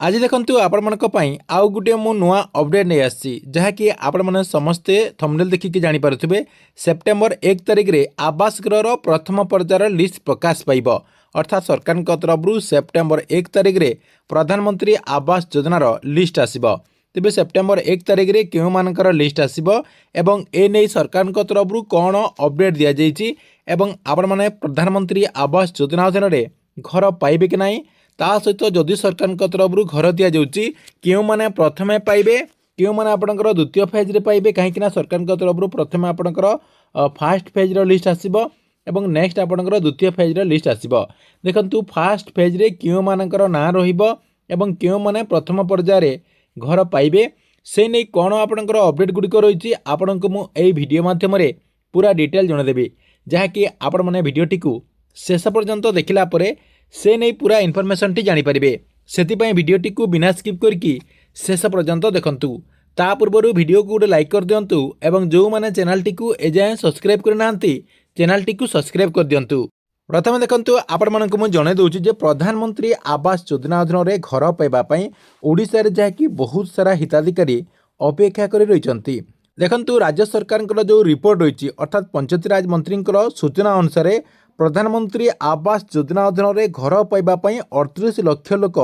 आज देखंतु आपण मनक पई आउ गुटे मु नुआ अपडेट नै आछि जहाँकि आपण माने समस्ते थंबनेल देखिकी जानि पारुथिबे। सेप्टेम्बर 1 तारिख रे आवास गृहर प्रथम पर्यायर लिस्ट प्रकाश पाइब। अर्थात सरकार तरफ सेप्टेम्बर 1 तारिख रे प्रधानमंत्री आवास योजनार लिस्ट आसिब। तेबे सेप्टेम्बर 1 तारिख रे केउ मानकर लिस्ट आसिब एवं ए नै सरकार तरफ कोन अपडेट दिया जाइछि एवं आपण माने प्रधानमंत्री आवास योजना अधीन रे घर पाइबे कि नाही, ता सहित जदि सरकार तरफ घर दि जाऊँगी क्यों मैंने प्रथमे पाइबे क्यों मैंने आपंकर द्वितीय फेज रे पाइबे कहीं सरकार तरफ प्रथम आपंकर फास्ट फेज रो लिस्ट आसिबो एवं नेक्स्ट आपंकर द्वितीय फेज रो लिस्ट आसिबो। देखंतु फास्ट फेज रे क्यों मानकर ना रहिबो एवं क्यों मैंने प्रथम पर्यायर रे घर पाइबे से नहीं कौन आपंकर अपडेट गुड़िक रही आपको मु एई वीडियो माध्यम रे पूरा डिटेल जणादेबी जहाँकि आपण मैंने वीडियोटी को शेष पर्यंत देखला परे से नहीं पूरा इनफॉरमेशन टी जानी परिबे। सेतिपई वीडियोटी को बिना स्किप करके शेष पर्यंत देखंतु। ता पूर्व वीडियो को गोटे लाइक कर दियंतु एवं जो माने चैनल टी को एजाए सब्सक्राइब करनांती चैनल टी को सब्सक्राइब कर दियंतु। प्रथम देखंतु आपण मानकु मु जणे दोछि जे प्रधानमंत्री आवास योजना अधीन रे घर पाइबा पई ओडिसा रे जाकी बहुत सारा हिताधिकारी अपेक्षा करि रहिचंती। देखंतु राज्य सरकार जो रिपोर्ट रही अर्थात पंचायती राज मंत्री सूचना अनुसार प्रधानमंत्री आवास योजना अधीन रे घर पाइबा पई 38 लाख लोक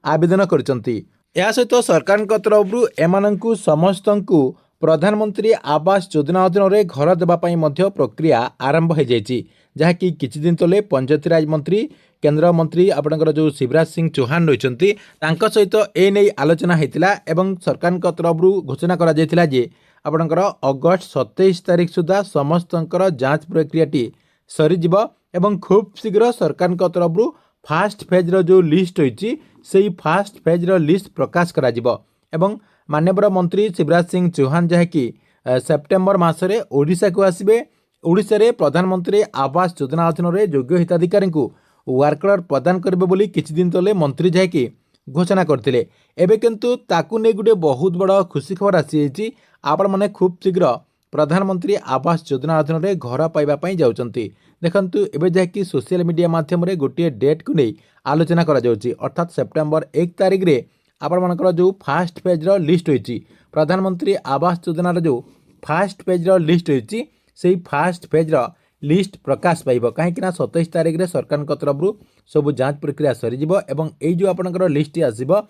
आवेदन करचंती। या सहित सरकार तरफ एमानंकु समस्तंकु प्रधानमंत्री आवास योजना अधीन रे घर देबा पई मध्य प्रक्रिया आरंभ हो जाइछि जहाँकि किछि दिन तले पंचायती राज मंत्री केंद्र मंत्री आपनकर जो शिवराज सिंह चौहान रहिचंती तांका सहित ए नै आलोचना हेतिला एवं सरकार तरफ घोषणा करा जायतिला जे आपनकर अगस्त 27 तारिख सुधा समस्तंकर जांच प्रक्रियाटी सरीजिब एवं खूब शीघ्र सरकार तरफ फास्ट फेज रो जो लिस्ट होइछि सेही फास्ट फेज रो लिस्ट प्रकाश करा जिवो एवं माननीय मंत्री शिवराज सिंह चौहान जहाँकि सेप्टेम्बर मासरे ओडिशा को आसिबे। ओडिशा रे प्रधानमंत्री आवास योजना अधीन रे योग्य हिताधिकारी को वर्कर प्रदान करबे बोली किछि दिन तले मंत्री जहाँकि घोषणा करथिले। एबे किंतु ताकू नै गुटे बहुत बड़ खुशी खबर आसी जाइछि आपण माने खूब शीघ्र प्रधानमंत्री आवास योजना अधीन रे घर पाइबा पई जाउचंती। देखंतु एबे जाकी सोशल मीडिया माध्यम रे गोटे डेट को नहीं आलोचना करा जाउची अर्थात सेप्टेम्बर 1 तारिख रे आपण मानकर जो फास्ट फेज रो लिस्ट होइची प्रधानमंत्री आवास योजना रो जो फास्ट फेज रो लिस्ट होइची सेही फास्ट फेज रो लिस्ट प्रकाश पाइबो कहीं 27 तारिख रे सरकार तरफ सब जांच प्रक्रिया सरी जिवो एवं एई जो आपनकर लिस्ट आसीबो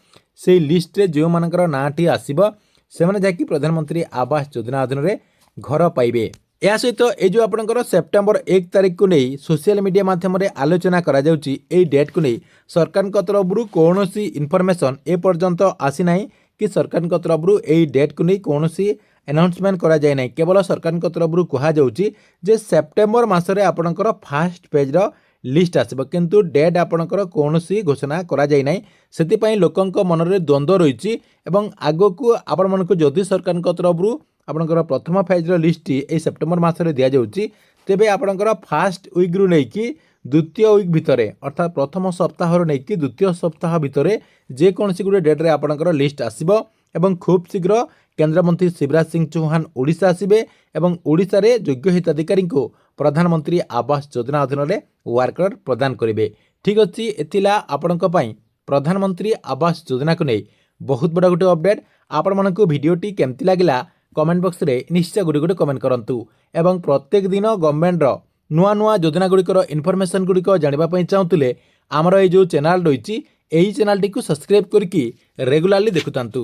सेही लिस्ट रे जो मानकर नाटी आसीबो से माने जाकी प्रधानमंत्री आवास योजना अधीन रे घर पाइबे। या सहित ये जो आपंकर सेप्टेम्बर 1 तारिख को नहीं सोशल मीडिया माध्यम रे आलोचना करा जाउची ए डेट को नहीं सरकार तरफ कौन सी इनफॉरमेशन ए पर्यंत आसी नाही कि सरकार तरफ ए डेट को नहीं कौन सी अनाउंसमेंट करा जाय नाही केवल सरकार तरफ कहा जाउची जे सेप्टेम्बर मासरे आपनकर फास्ट पेज रो लिस्ट आसीबो किंतु डेट आपनकर कौन सी घोषणा करा जाय नाही। सेति पई लोकंक मन रे द्वंद्व रहिची एवं आगो को आपण मानको जदि सरकार तरफ आपनकर प्रथम फेज रो लिस्ट ए सेप्टेम्बर मासरे दिया जाउची तेबे आपनकर फास्ट वीक रु नै कि द्वितीय वीक भितरे अर्थात प्रथम सप्ताह रो नै कि द्वितीय सप्ताह भितरे जे कोनसी गुटे डेट रे आपनकर लिस्ट आसीबो एवं खूब शीघ्र केंद्र मंत्री शिवराज सिंह चौहान ओडिशा आसीबे एवं ओडिशा रे योग्य हिताधिकारी को प्रधानमंत्री आवास योजना अधीन रे वर्कर प्रदान करिवे। ठीक अछि एथिला आपनक पई प्रधानमंत्री आवास योजना को नै बहुत बड़ा गुटे अपडेट। आपण मानकु वीडियोटी केमति लागिला कमेंट बॉक्स रे निश्चय गुडी कमेंट करंतु एवं प्रत्येक दिन गवर्नमेंट रो नुआ नुआ योजना गुड़िकर इनफॉरमेशन गुड़िक जानिबा पई चाहुतिले आमर ए जो चैनल रहिछि एही चैनल टी को सब्सक्राइब करके रेगुलरली देखुतांतु।